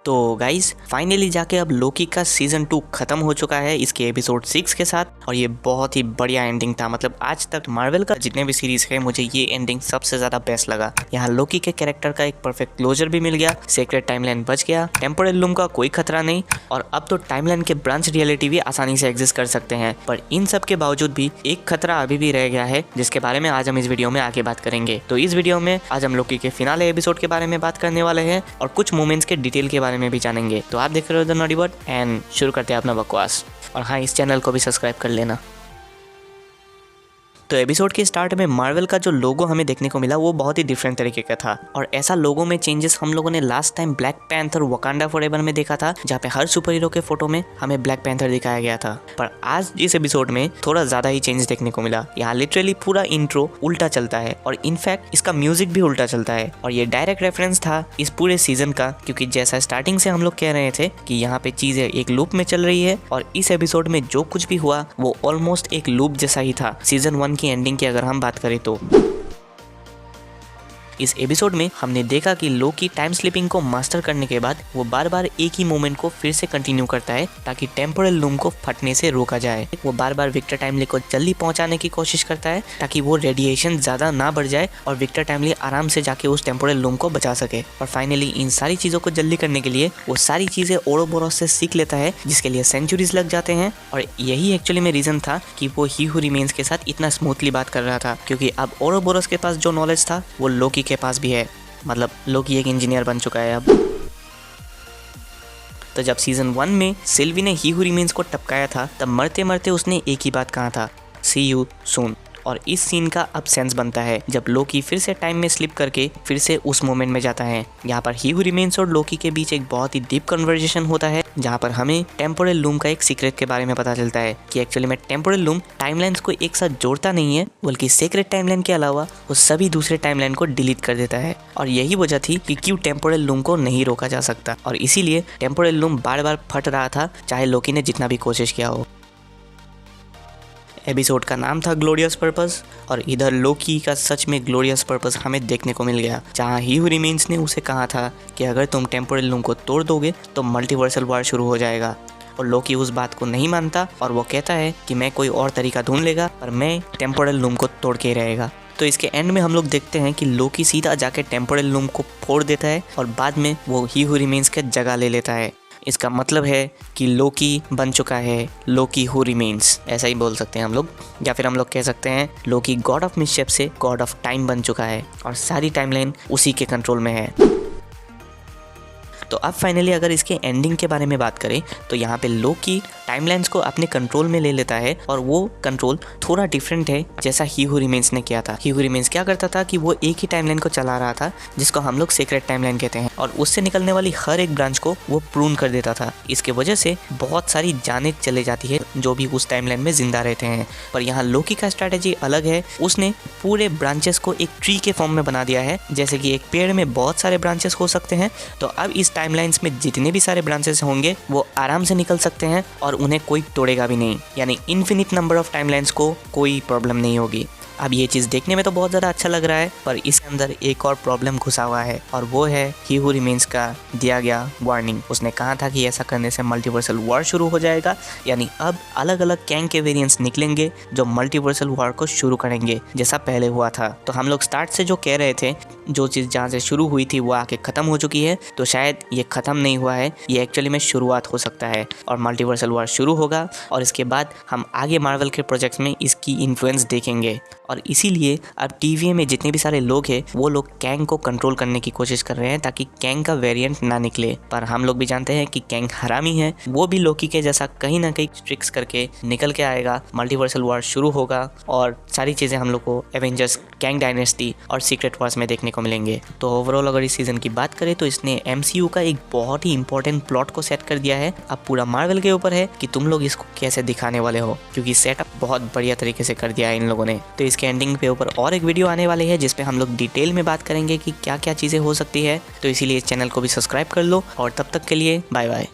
तो guys finally जाके अब लोकी का सीजन 2 खत्म हो चुका है इसके एपिसोड 6 के साथ, और ये बहुत ही बढ़िया एंडिंग था। मतलब आज तक मार्वल का जितने भी सीरीज है मुझे ये एंडिंग सबसे ज्यादा बेस्ट लगा। यहाँ लोकी के कैरेक्टर का एक परफेक्ट क्लोजर भी मिल गया, सीक्रेट टाइमलाइन बच गया, टेम्पोरल लूम का कोई खतरा नहीं, और अब तो टाइमलाइन के ब्रांच रियलिटी भी आसानी से एग्जिस्ट कर सकते हैं। पर इन सब के बावजूद भी एक खतरा अभी भी रह गया है जिसके बारे में आज हम इस वीडियो में आगे बात करेंगे। तो इस वीडियो में आज हम लोकी के फिनाले एपिसोड के बारे में बात करने वाले हैं और कुछ मोमेंट्स के डिटेल के बारे में भी जानेंगे। तो आप देख रहे हो द नॉटी बॉट एंड शुरू करते हैं अपना बकवास। और हाँ, इस चैनल को भी सब्सक्राइब कर लेना। तो एपिसोड के स्टार्ट में मार्वल का जो लोगो हमें देखने को मिला वो बहुत ही डिफरेंट तरीके का था, और ऐसा लोगो में चेंजेस हम लोगों ने last time black panther Wakanda forever में देखा था, जहाँ पे हर सुपर हीरो के फोटो में हमें ब्लैक पैंथर दिखाया गया था। पर आज इस एपिसोड में थोड़ा ज्यादा ही चेंज देखने को मिला। यहाँ लिटरली पूरा इंट्रो उल्टा चलता है और इनफैक्ट इसका म्यूजिक भी उल्टा चलता है, और ये डायरेक्ट रेफरेंस था इस पूरे सीजन का, क्योंकि जैसा स्टार्टिंग से हम लोग कह रहे थे कि यहाँ पे चीजें एक लूप में चल रही है, और इस एपिसोड में जो कुछ भी हुआ वो ऑलमोस्ट एक लूप जैसा ही था सीजन 1 की एंडिंग की अगर हम बात करें तो। इस एपिसोड में हमने देखा कि लोकी टाइम स्लिपिंग को मास्टर करने के बाद वो बार बार एक ही मोमेंट को फिर से कंटिन्यू करता है ताकि टेम्पोरल लूम को फटने से रोका जाए। वो बार बार विक्टर टाइमली को जल्दी पहुंचाने की कोशिश करता है ताकि वो रेडिएशन ज्यादा ना बढ़ जाए और विक्टर टाइमली आराम से जाके उस टेम्पोरल लूम को बचा सके। और फाइनली इन सारी चीजों को जल्दी करने के लिए वो सारी चीजें ओरोबोरोस से सीख लेता है, जिसके लिए सेंचुरीज लग जाते हैं। और यही एक्चुअली में रीजन था कि वो ही हू रिमेन्स के साथ इतना स्मूथली बात कर रहा था, क्योंकि अब ओरोबोरोस के पास जो नॉलेज था वो लोकी के पास भी है। मतलब लोकी एक इंजीनियर बन चुका है अब। तो जब सीजन 1 में सिल्वी ने ही हू रिमेन्स को टपकाया था तब मरते मरते उसने एक ही बात कहा था, सी यू सून। और इस सीन का अब सेंस बनता है जब लोकी फिर से टाइम में स्लिप करके फिर से उस मोमेंट में जाता है। यहाँ पर ही हू रिमेन्स और लोकी के बीच एक बहुत ही डीप कन्वर्सेशन होता है, जहाँ पर हमें टेम्पोरल लूम का एक सीक्रेट के बारे में पता चलता है कि एक्चुअली में टेम्पोरल लूम टाइमलाइंस को एक साथ जोड़ता नहीं है, बल्कि सीक्रेट टाइमलाइन के अलावा वो सभी दूसरे टाइमलाइन को डिलीट कर देता है। और यही वजह थी कि क्यों टेम्पोरल लूम को नहीं रोका जा सकता, और इसीलिए टेम्पोरल लूम बार बार फट रहा था चाहे लोकी ने जितना भी कोशिश किया हो। एपिसोड का नाम था ग्लोरियस पर्पस, और इधर लोकी का सच में ग्लोरियस पर्पस हमें देखने को मिल गया, जहाँ ही हू रिमेन्स ने उसे कहा था कि अगर तुम टेम्पोरल लूम को तोड़ दोगे तो मल्टीवर्सल वॉर शुरू हो जाएगा। और लोकी उस बात को नहीं मानता और वो कहता है कि मैं कोई और तरीका ढूंढ लेगा, पर मैं टेम्पोरल लूम को तोड़ के ही रहेगा। तो इसके एंड में हम लोग देखते हैं कि लोकी सीधा जाके टेम्पोरल लूम को फोड़ देता है और बाद में वो ही हू रिमेन्स की जगह ले लेता है। इसका मतलब है कि लोकी बन चुका है लोकी हू रिमेन्स, ऐसा ही बोल सकते हैं हम लोग, या फिर हम लोग कह सकते हैं लोकी गॉड ऑफ मिसशेप से गॉड ऑफ टाइम बन चुका है और सारी टाइमलाइन उसी के कंट्रोल में है। तो अब फाइनली अगर इसके एंडिंग के बारे में बात करें तो यहाँ पे लोकी टाइमलाइंस को अपने कंट्रोल में ले लेता है, और वो कंट्रोल थोड़ा डिफरेंट है जैसा ही हू रिमेन्स ने किया था। ही हू रिमेन्स क्या करता था कि वो एक ही टाइमलाइन को चला रहा था जिसको हम लोग सीक्रेट टाइमलाइन कहते हैं, और उससे निकलने वाली हर एक ब्रांच को वो प्रून कर देता था। इसके वजह से बहुत सारी जानें चले जाती है जो भी उस टाइमलाइन में जिंदा रहते हैं। पर यहाँ लोकी का स्ट्रैटेजी अलग है, उसने पूरे ब्रांचेस को एक ट्री के फॉर्म में बना दिया है। जैसे कि एक पेड़ में बहुत सारे ब्रांचेस हो सकते हैं, तो अब इस टाइमलाइंस में जितने भी सारे ब्रांचेस होंगे वो आराम से निकल सकते हैं और उन्हें कोई तोड़ेगा भी नहीं, यानी इन्फिनिट नंबर ऑफ टाइमलाइंस को कोई प्रॉब्लम नहीं होगी। अब ये चीज़ देखने में तो बहुत ज़्यादा अच्छा लग रहा है, पर इसके अंदर एक और प्रॉब्लम घुसा हुआ है, और वो है ही हू रिमेन्स का दिया गया वार्निंग। उसने कहा था कि ऐसा करने से मल्टीवर्सल वॉर शुरू हो जाएगा, यानी अब अलग अलग कैंग के वेरिएंट्स निकलेंगे जो मल्टीवर्सल वॉर को शुरू करेंगे जैसा पहले हुआ था। तो हम लोग स्टार्ट से जो कह रहे थे, जो चीज़ जहाँ से शुरू हुई थी वो आके ख़त्म हो चुकी है, तो शायद ये ख़त्म नहीं हुआ है, ये एक्चुअली में शुरुआत हो सकता है और मल्टीवर्सल वॉर शुरू होगा, और इसके बाद हम आगे मार्वल के प्रोजेक्ट्स में इसकी इन्फ्लुएंस देखेंगे। और इसीलिए अब टीवीए में जितने भी सारे लोग हैं वो लोग कैंग को कंट्रोल करने की कोशिश कर रहे हैं ताकि कैंग का वेरिएंट ना निकले। पर हम लोग भी जानते हैं कि कैंग हरामी है, वो भी लोकी के जैसा कहीं ना कहीं ट्रिक्स करके निकल के आएगा, मल्टीवर्सल वॉर शुरू होगा, और सारी चीज़ें हम लोग को एवेंजर्स, कैंग डायनेस्टी और सीक्रेट वॉर्स में देखने को मिलेंगे। तो ओवरऑल अगर इस सीजन की बात करें तो इसने एमसीयू का एक बहुत ही इंपॉर्टेंट प्लॉट को सेट कर दिया है। अब पूरा मार्वल के ऊपर है कि तुम लोग इसको कैसे दिखाने वाले हो, क्योंकि सेटअप बहुत बढ़िया तरीके से कर दिया है इन लोगों ने। तो इसके एंडिंग पे ऊपर और एक वीडियो आने वाली है जिसपे हम लोग डिटेल में बात करेंगे कि क्या क्या चीज़ें हो सकती है। तो इसीलिए इस चैनल को भी सब्सक्राइब कर लो, और तब तक के लिए बाय बाय।